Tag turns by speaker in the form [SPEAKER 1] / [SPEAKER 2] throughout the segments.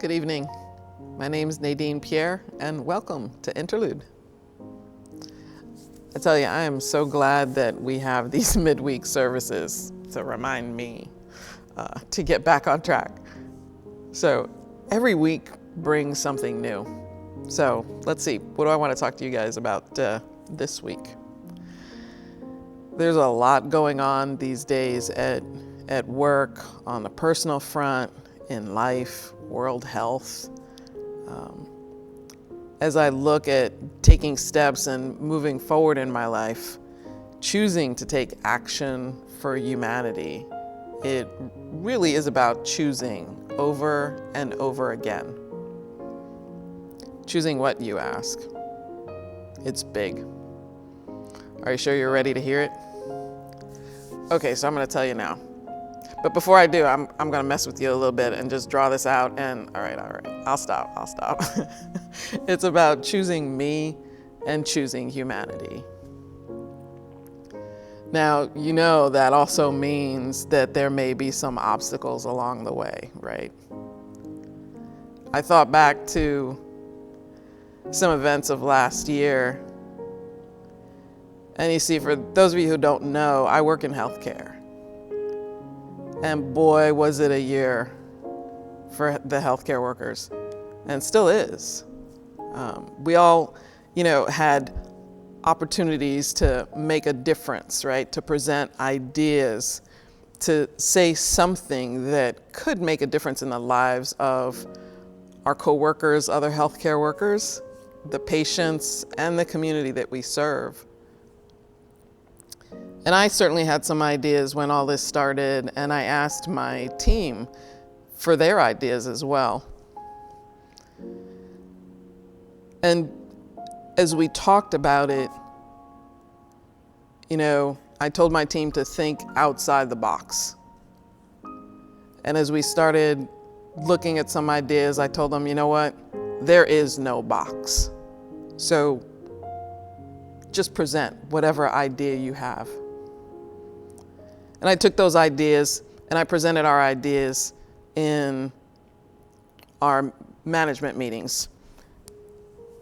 [SPEAKER 1] Good evening. My name is Nadine Pierre, and welcome to Interlude. I tell you, I am so glad that we have these midweek services to remind me to get back on track. So every week brings something new. So let's see, what do I want to talk to you guys about this week? There's a lot going on these days at work, on the personal front, in life, world health. As I look at taking steps and moving forward in my life, choosing to take action for humanity, it really is about choosing over and over again. Choosing what, you ask? It's big. Are you sure you're ready to hear it? Okay, so I'm going to tell you now. But before I do, I'm going to mess with you a little bit and just draw this out. And all right, I'll stop. It's about choosing me and choosing humanity. Now, you know that also means that there may be some obstacles along the way, right? I thought back to some events of last year. And you see, for those of you who don't know, I work in healthcare. And boy, was it a year for the healthcare workers, and still is. We all, had opportunities to make a difference, right? To present ideas, to say something that could make a difference in the lives of our coworkers, other healthcare workers, the patients, and the community that we serve. And I certainly had some ideas when all this started, and I asked my team for their ideas as well. And as we talked about it, I told my team to think outside the box. And as we started looking at some ideas, I told them, you know what? There is no box. So just present whatever idea you have. And I took those ideas and I presented our ideas in our management meetings.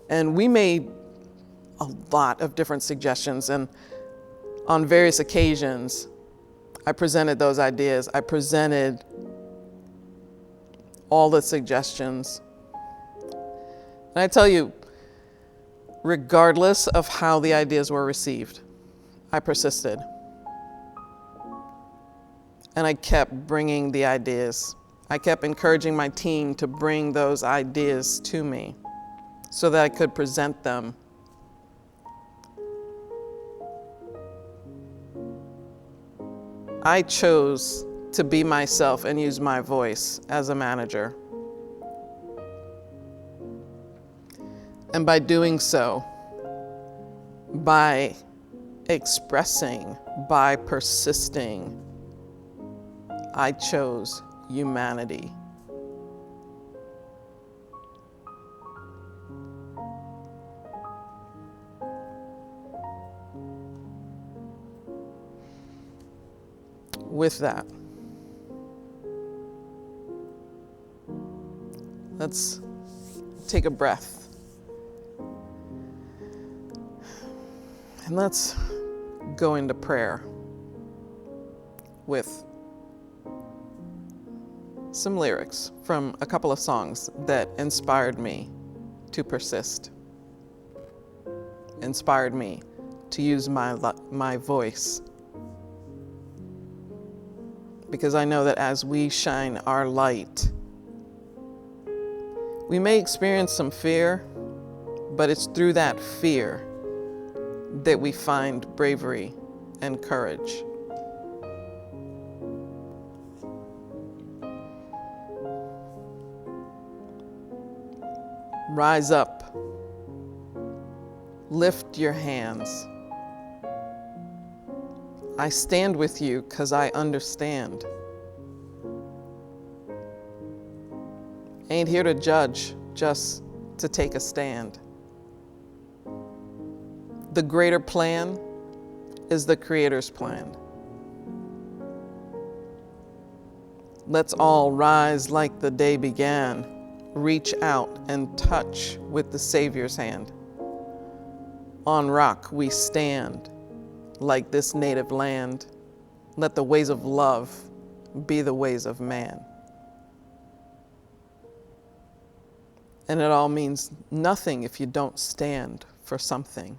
[SPEAKER 1] And we made a lot of different suggestions. And on various occasions, I presented those ideas. I presented all the suggestions. And I tell you, regardless of how the ideas were received, I persisted. And I kept bringing the ideas. I kept encouraging my team to bring those ideas to me so that I could present them. I chose to be myself and use my voice as a manager. And by doing so, by expressing, by persisting, I chose humanity. With that, let's take a breath. And let's go into prayer with some lyrics from a couple of songs that inspired me to persist, inspired me to use my voice. Because I know that as we shine our light, we may experience some fear, but it's through that fear that we find bravery and courage. Rise up, lift your hands. I stand with you because I understand. Ain't here to judge, just to take a stand. The greater plan is the Creator's plan. Let's all rise like the day began, reach out and touch with the Savior's hand. On rock we stand, like this native land. Let the ways of love be the ways of man. And it all means nothing if you don't stand for something.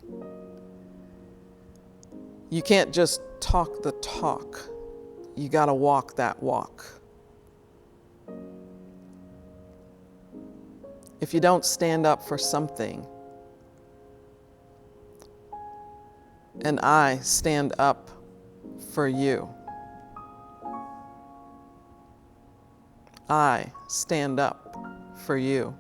[SPEAKER 1] You can't just talk the talk. You gotta walk that walk. If you don't stand up for something, and I stand up for you. I stand up for you.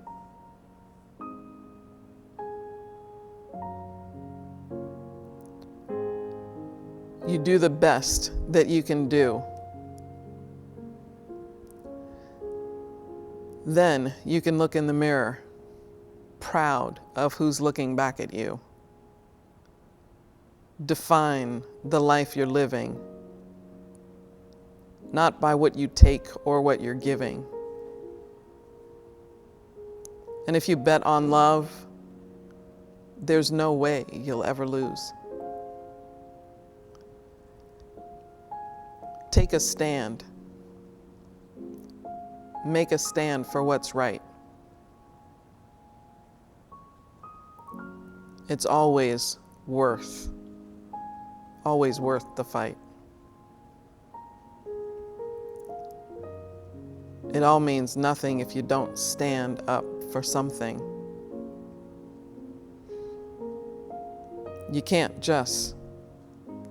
[SPEAKER 1] You do the best that you can do. Then you can look in the mirror, proud of who's looking back at you. Define the life you're living, not by what you take or what you're giving. And if you bet on love, there's no way you'll ever lose. Take a stand. Make a stand for what's right. It's always worth the fight. It all means nothing if you don't stand up for something. You can't just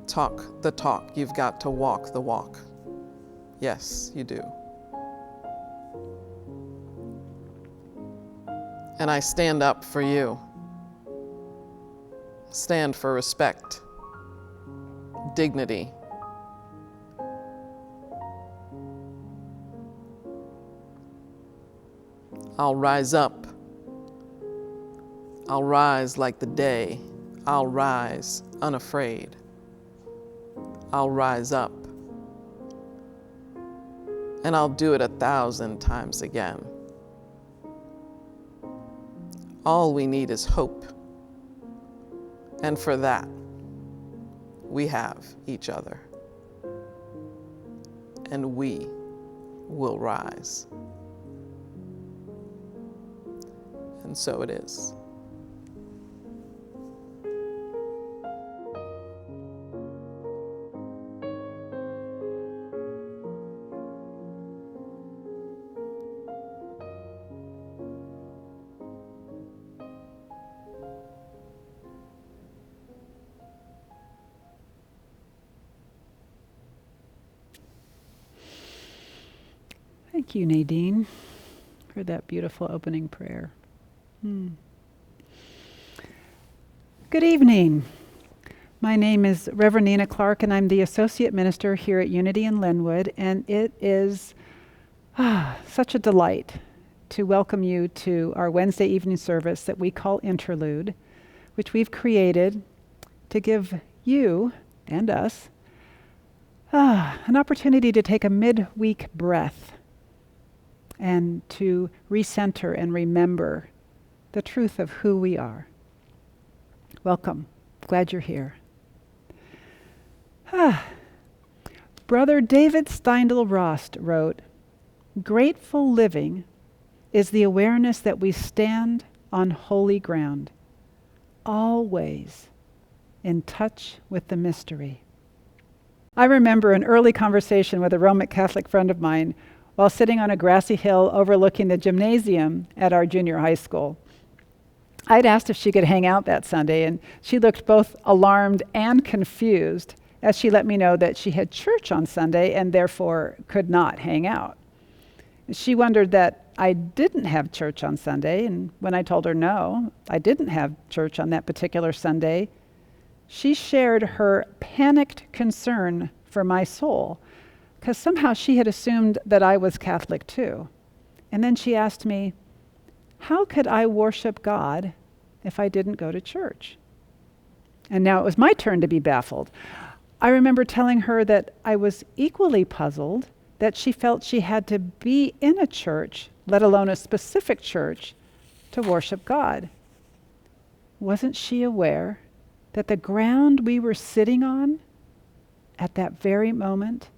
[SPEAKER 1] talk the talk, you've got to walk the walk. Yes, you do. And I stand up for you. Stand for respect, dignity. I'll rise up. I'll rise like the day. I'll rise unafraid. I'll rise up. And I'll do it 1,000 times again. All we need is hope. And for that, we have each other. And we will rise. And so it is.
[SPEAKER 2] Thank you, Nadine, for that beautiful opening prayer. Good evening. My name is Reverend Nina Clark, and I'm the Associate Minister here at Unity in Lynnwood, and it is such a delight to welcome you to our Wednesday evening service that we call Interlude, which we've created to give you and us an opportunity to take a midweek breath and to recenter and remember the truth of who we are. Welcome. Glad you're here. Brother David Steindl-Rast wrote, "Grateful living is the awareness that we stand on holy ground, always in touch with the mystery." I remember an early conversation with a Roman Catholic friend of mine while sitting on a grassy hill overlooking the gymnasium at our junior high school. I'd asked if she could hang out that Sunday, and she looked both alarmed and confused as she let me know that she had church on Sunday and therefore could not hang out. She wondered that I didn't have church on Sunday, and when I told her no, I didn't have church on that particular Sunday, she shared her panicked concern for my soul, because somehow she had assumed that I was Catholic too. And then she asked me, how could I worship God if I didn't go to church? And now it was my turn to be baffled. I remember telling her that I was equally puzzled that she felt she had to be in a church let alone a specific church, to worship God. Wasn't she aware that the ground we were sitting on at that very moment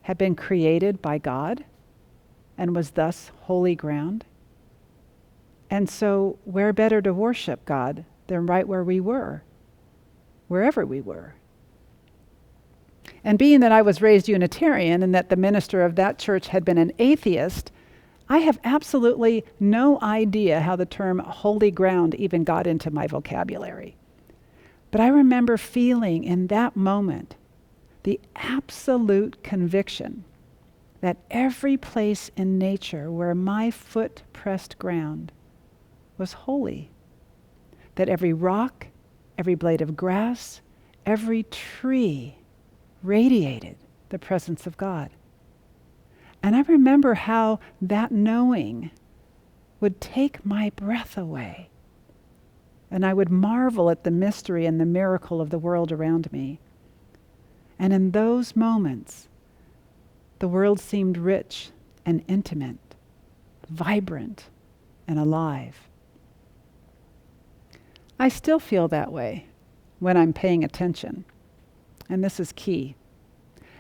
[SPEAKER 2] had been created by God and was thus holy ground? And so where better to worship God than right where we were, wherever we were? And being that I was raised Unitarian and that the minister of that church had been an atheist, I have absolutely no idea how the term holy ground even got into my vocabulary. But I remember feeling in that moment the absolute conviction that every place in nature where my foot pressed ground was holy. That every rock, every blade of grass, every tree radiated the presence of God. And I remember how that knowing would take my breath away. And I would marvel at the mystery and the miracle of the world around me. And in those moments, the world seemed rich and intimate, vibrant and alive. I still feel that way when I'm paying attention. And this is key.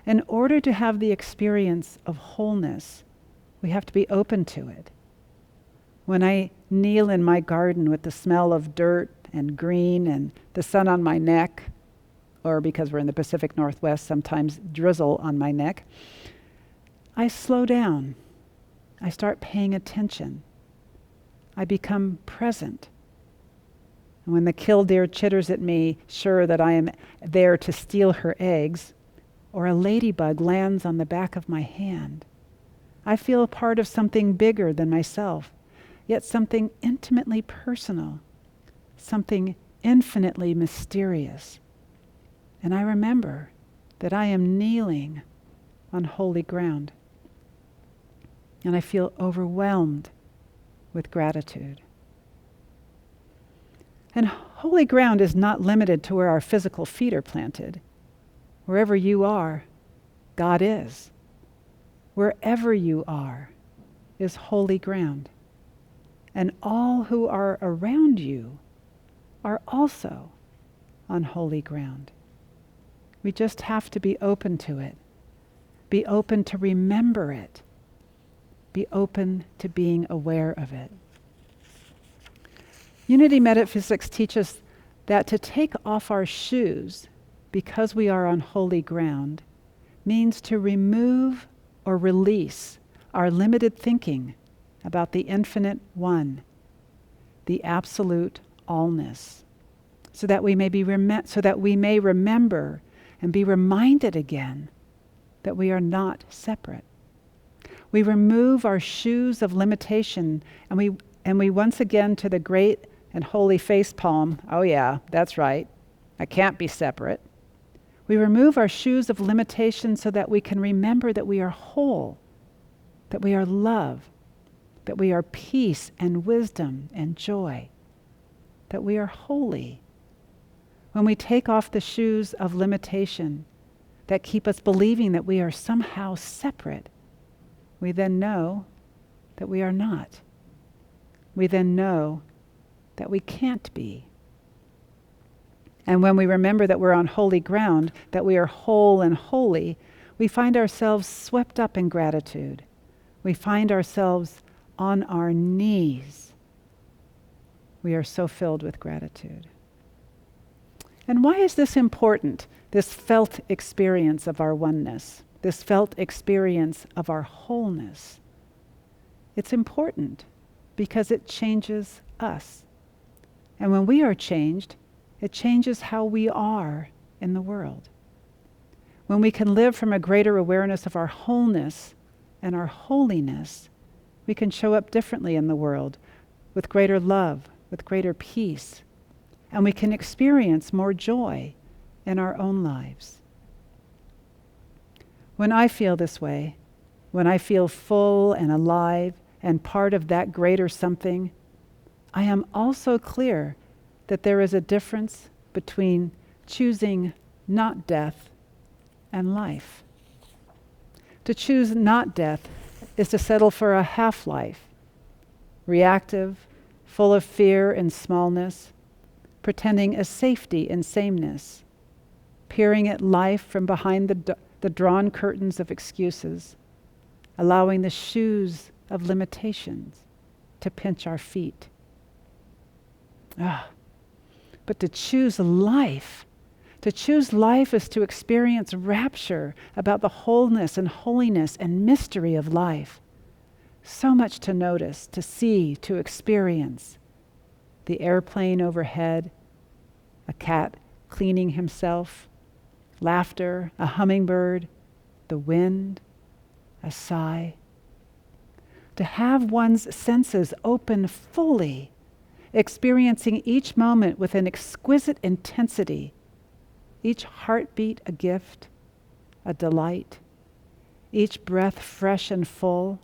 [SPEAKER 2] In order to have the experience of wholeness, we have to be open to it. When I kneel in my garden with the smell of dirt and green and the sun on my neck, or because we're in the Pacific Northwest, sometimes drizzle on my neck, I slow down. I start paying attention. I become present. And when the killdeer chitters at me, sure that I am there to steal her eggs, or a ladybug lands on the back of my hand, I feel a part of something bigger than myself, yet something intimately personal, something infinitely mysterious. And I remember that I am kneeling on holy ground. And I feel overwhelmed with gratitude. And holy ground is not limited to where our physical feet are planted. Wherever you are, God is. Wherever you are is holy ground. And all who are around you are also on holy ground. We just have to be open to it. Be open to remember it. Be open to being aware of it. Unity metaphysics teaches that to take off our shoes because we are on holy ground means to remove or release our limited thinking about the infinite one, the absolute allness, so that we may remember and be reminded again that we are not separate. We remove our shoes of limitation and we once again to the great and holy face palm, oh yeah, that's right, I can't be separate. We remove our shoes of limitation so that we can remember that we are whole, that we are love, that we are peace and wisdom and joy, that we are holy. When we take off the shoes of limitation that keep us believing that we are somehow separate, we then know that we are not. We then know that we can't be. And when we remember that we're on holy ground, that we are whole and holy, we find ourselves swept up in gratitude. We find ourselves on our knees. We are so filled with gratitude. And why is this important, this felt experience of our oneness, this felt experience of our wholeness? It's important because it changes us. And when we are changed, it changes how we are in the world. When we can live from a greater awareness of our wholeness and our holiness, we can show up differently in the world with greater love, with greater peace, and we can experience more joy in our own lives. When I feel this way, when I feel full and alive and part of that greater something, I am also clear that there is a difference between choosing not death and life. To choose not death is to settle for a half-life reactive, full of fear and smallness, pretending a safety in sameness, peering at life from behind the drawn curtains of excuses, allowing the shoes of limitations to pinch our feet. But to choose life is to experience rapture about the wholeness and holiness and mystery of life. So much to notice, to see, to experience. The airplane overhead, a cat cleaning himself, laughter, a hummingbird, the wind, a sigh. To have one's senses open fully, experiencing each moment with an exquisite intensity, each heartbeat a gift, a delight, each breath fresh and full,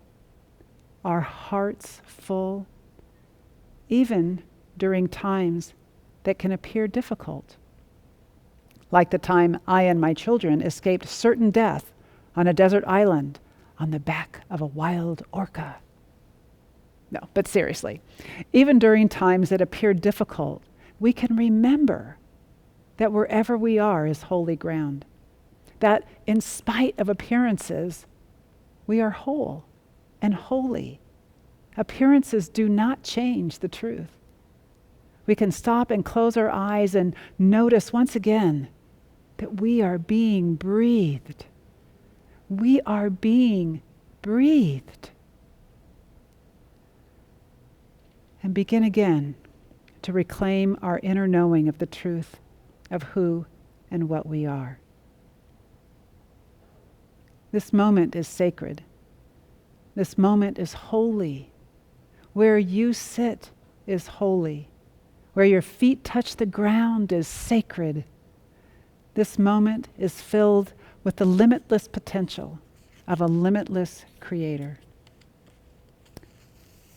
[SPEAKER 2] our hearts full, even during times that can appear difficult. Like the time I and my children escaped certain death on a desert island on the back of a wild orca. No, but seriously, even during times that appear difficult, we can remember that wherever we are is holy ground. That in spite of appearances, we are whole and holy. Appearances do not change the truth. We can stop and close our eyes and notice once again that we are being breathed. We are being breathed. And begin again to reclaim our inner knowing of the truth of who and what we are. This moment is sacred. This moment is holy. Where you sit is holy. Where your feet touch the ground is sacred. This moment is filled with the limitless potential of a limitless Creator.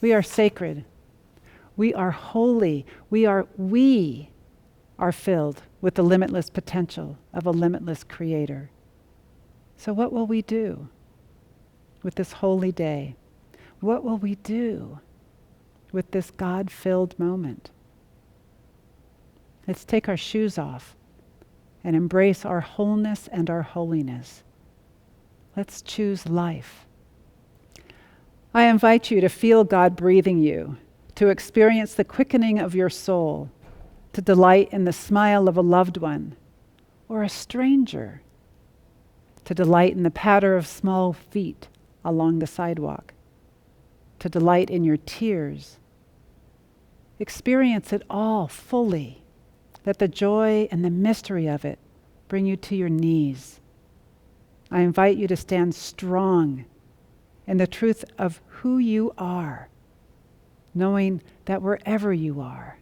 [SPEAKER 2] We are sacred. We are holy. We are filled with the limitless potential of a limitless Creator. So what will we do with this holy day? What will we do with this God-filled moment? Let's take our shoes off and embrace our wholeness and our holiness. Let's choose life. I invite you to feel God breathing you, to experience the quickening of your soul, to delight in the smile of a loved one or a stranger, to delight in the patter of small feet along the sidewalk, to delight in your tears. Experience it all fully. Let the joy and the mystery of it bring you to your knees. I invite you to stand strong in the truth of who you are, knowing that wherever you are,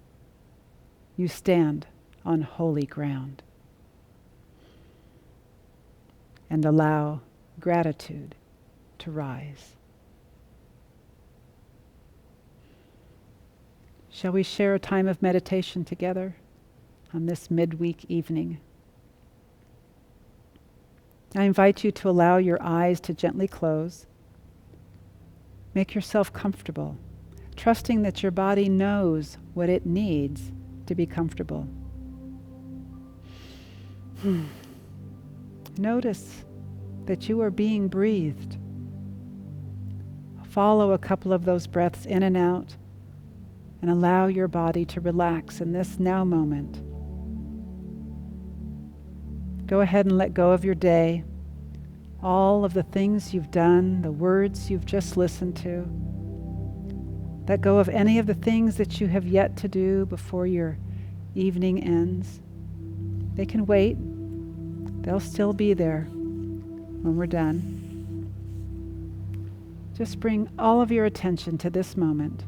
[SPEAKER 2] you stand on holy ground. And allow gratitude to rise. Shall we share a time of meditation together on this midweek evening? I invite you to allow your eyes to gently close. Make yourself comfortable, trusting that your body knows what it needs to be comfortable. Notice that you are being breathed. Follow a couple of those breaths in and out and allow your body to relax in this now moment. Go ahead and let go of your day, all of the things you've done, the words you've just listened to. Let go of any of the things that you have yet to do before your evening ends. They can wait. They'll still be there when we're done. Just bring all of your attention to this moment,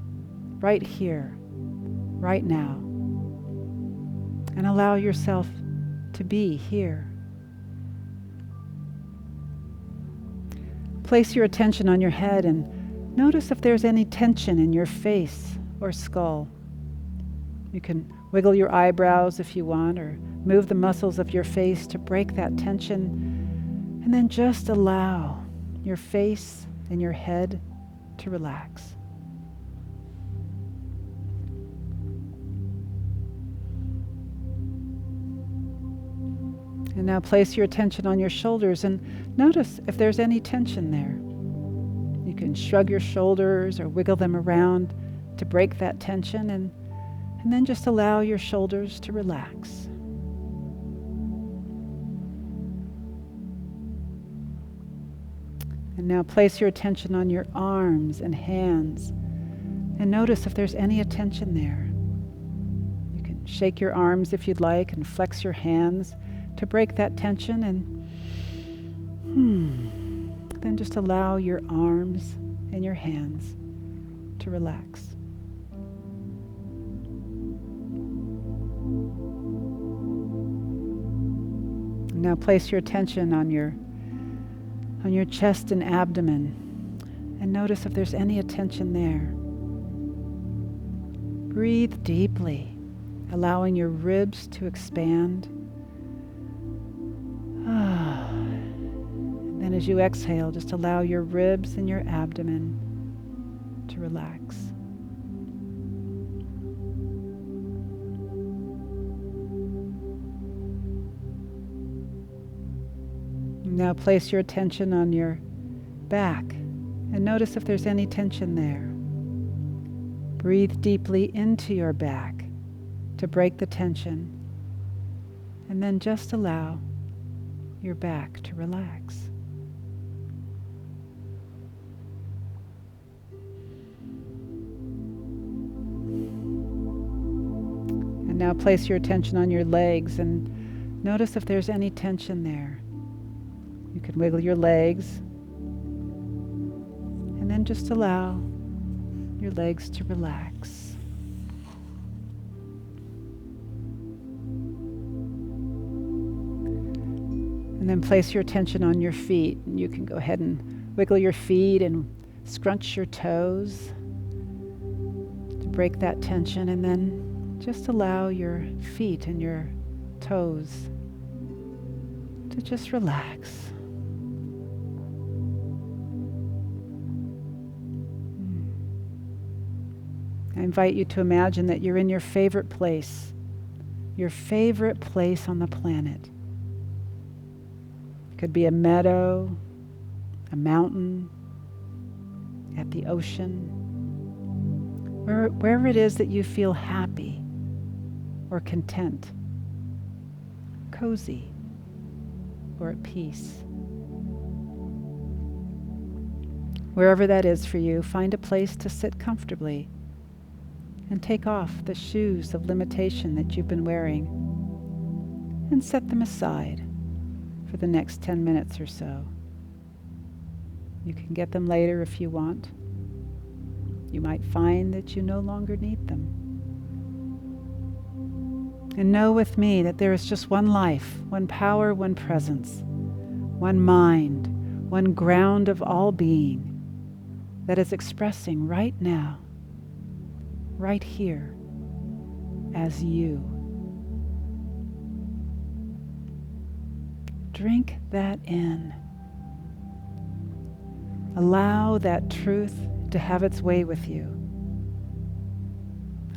[SPEAKER 2] right here, right now, and allow yourself to be here. Place your attention on your head and notice if there's any tension in your face or skull. You can wiggle your eyebrows if you want, or move the muscles of your face to break that tension, and then just allow your face and your head to relax. And now place your attention on your shoulders and notice if there's any tension there. You can shrug your shoulders or wiggle them around to break that tension, and then just allow your shoulders to relax. And now place your attention on your arms and hands and notice if there's any tension there. You can shake your arms if you'd like and flex your hands to break that tension, and then just allow your arms and your hands to relax. Now place your attention on your chest and abdomen and notice if there's any tension there. Breathe deeply, allowing your ribs to expand. And then as you exhale, just allow your ribs and your abdomen to relax. Now place your attention on your back and notice if there's any tension there. Breathe deeply into your back to break the tension, and then just allow your back to relax. And now place your attention on your legs and notice if there's any tension there. You can wiggle your legs and then just allow your legs to relax. And then place your attention on your feet. And you can go ahead and wiggle your feet and scrunch your toes to break that tension, and then just allow your feet and your toes to just relax. I invite you to imagine that you're in your favorite place on the planet. It could be a meadow, a mountain, at the ocean, wherever it is that you feel happy or content, cozy, or at peace. Wherever that is for you, find a place to sit comfortably and take off the shoes of limitation that you've been wearing and set them aside for the next 10 minutes or so. You can get them later if you want. You might find that you no longer need them. And know with me that there is just one life, one power, one presence, one mind, one ground of all being that is expressing right now, right here, as you. Drink that in. Allow that truth to have its way with you.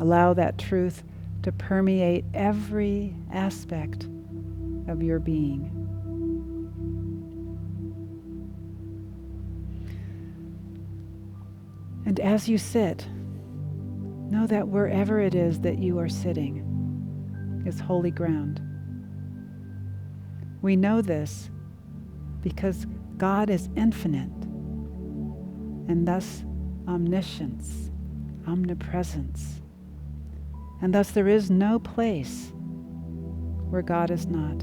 [SPEAKER 2] Allow that truth to permeate every aspect of your being. And as you sit, know that wherever it is that you are sitting is holy ground. We know this because God is infinite and thus omniscience, omnipresence. And thus there is no place where God is not.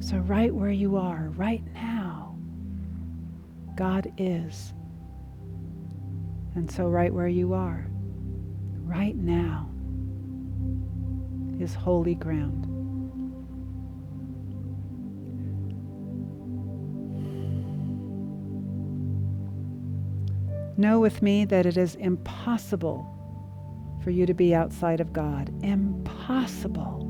[SPEAKER 2] So right where you are, right now, God is. And so right where you are, right now, is holy ground. Know with me that it is impossible for you to be outside of God. Impossible.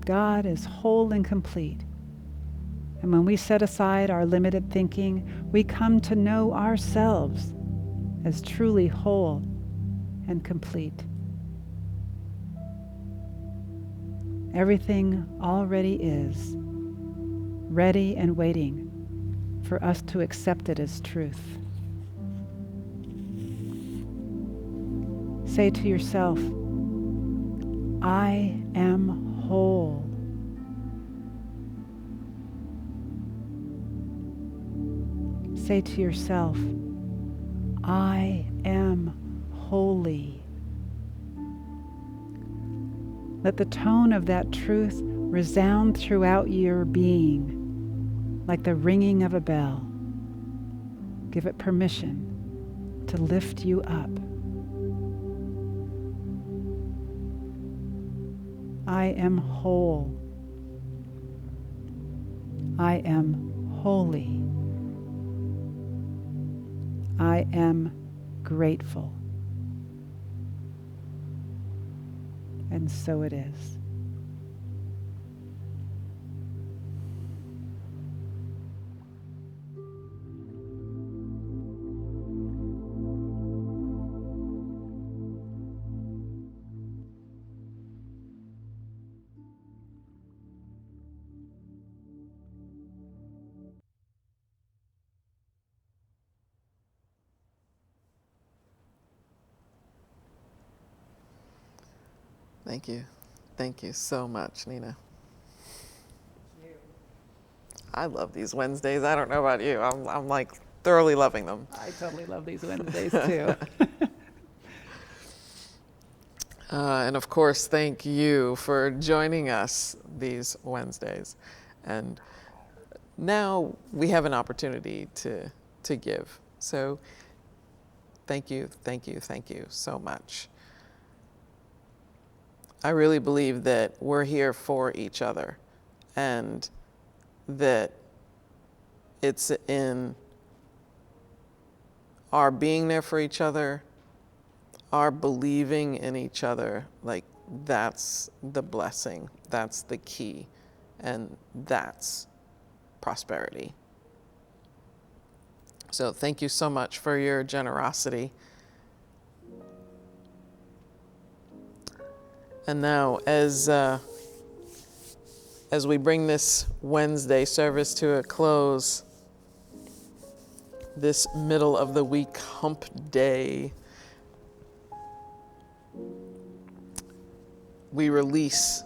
[SPEAKER 2] God is whole and complete. And when we set aside our limited thinking, we come to know ourselves as truly whole and complete. Everything already is, ready and waiting for us to accept it as truth. Say to yourself, I am whole. Say to yourself, I am holy. Let the tone of that truth resound throughout your being like the ringing of a bell. Give it permission to lift you up. I am whole. I am holy. I am grateful. And so it is.
[SPEAKER 1] Thank you. Thank you so much, Nina. I love these Wednesdays. I don't know about you. I'm like thoroughly loving them.
[SPEAKER 2] I totally love these Wednesdays too.
[SPEAKER 1] And of course, thank you for joining us these Wednesdays. And now we have an opportunity to give. So thank you, thank you, thank you so much. I really believe that we're here for each other, and that it's in our being there for each other, our believing in each other, like that's the blessing, that's the key, and that's prosperity. So thank you so much for your generosity. And now, as we bring this Wednesday service to a close, this middle of the week hump day, we release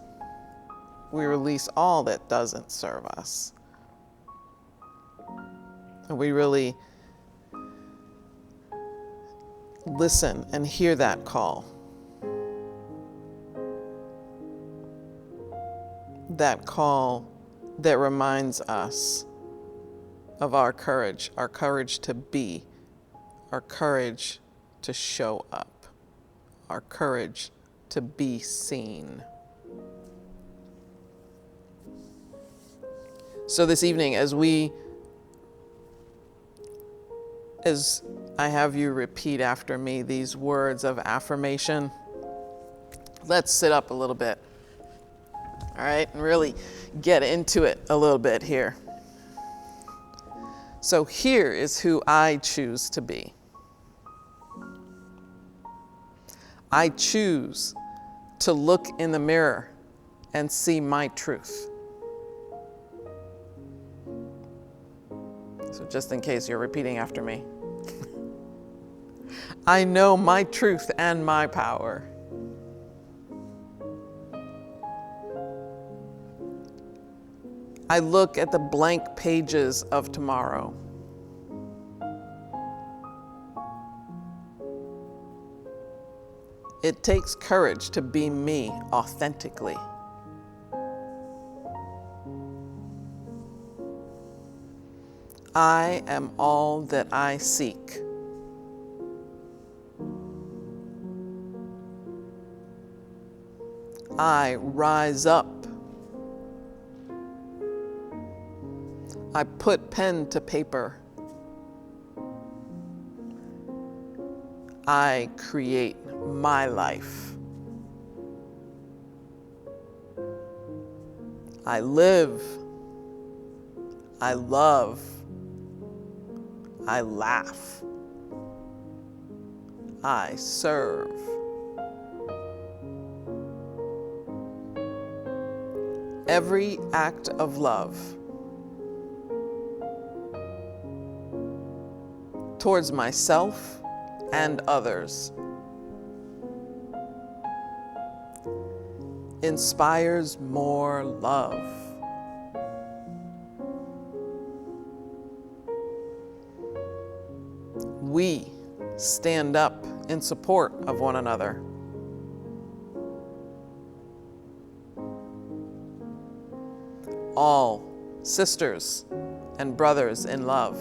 [SPEAKER 1] all that doesn't serve us. And we really listen and hear that call. That call that reminds us of our courage to be, our courage to show up, our courage to be seen. So this evening, as I have you repeat after me these words of affirmation, let's sit up a little bit. All right, and really get into it a little bit here. So here is who I choose to be. I choose to look in the mirror and see my truth. So just in case you're repeating after me. I know my truth and my power. I look at the blank pages of tomorrow. It takes courage to be me authentically. I am all that I seek. I rise up. I put pen to paper. I create my life. I live. I love. I laugh. I serve. every act of love towards myself and others inspires more love. We stand up in support of one another. All sisters and brothers in love.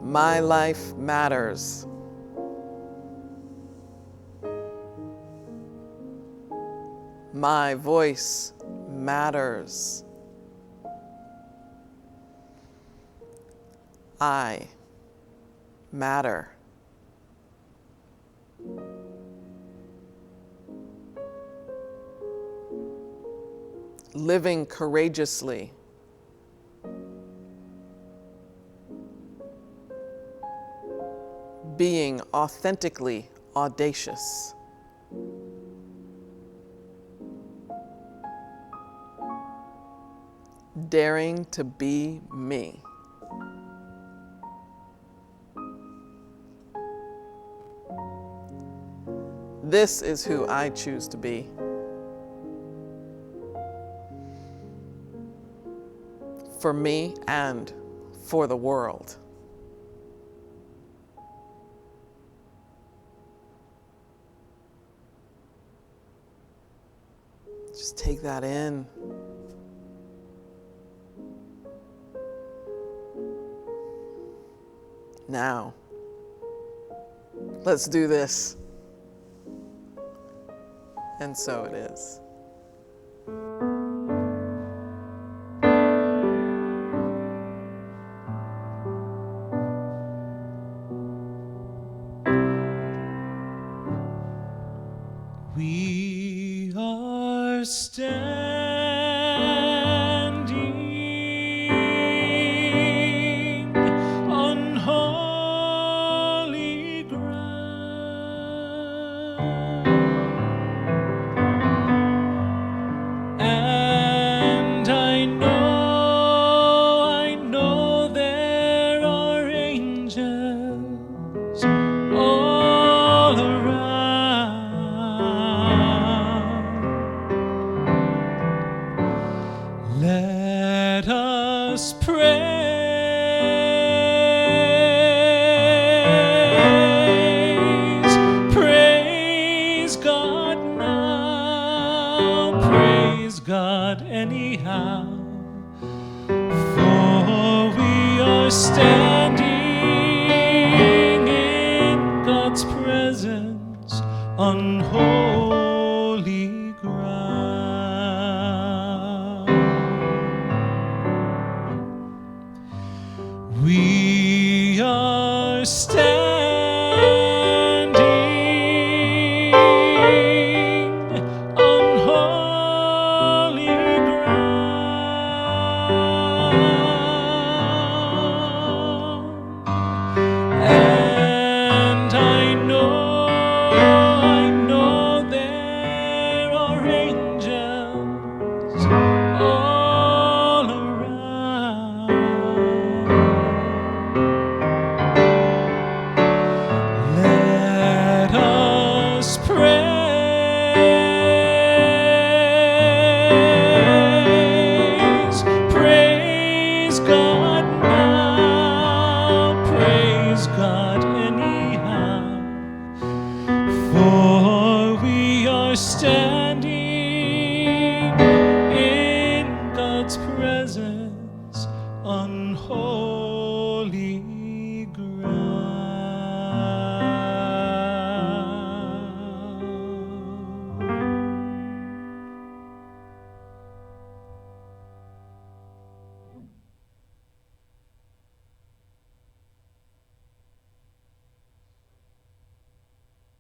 [SPEAKER 1] My life matters. My voice matters. I matter. Living courageously. Being authentically audacious. Daring to be me. This is who I choose to be. For me and for the world. Just take that in. Now, let's do this. And so it is.
[SPEAKER 3] We are standing on holy ground, and I know there are angels all around. Let us praise God now, praise God anyhow, for we are standing in God's presence on holy ground. We are standing on holy ground, and I know there are angels all around. Let us praise God now, praise God anyhow, for we are standing in God's presence on holy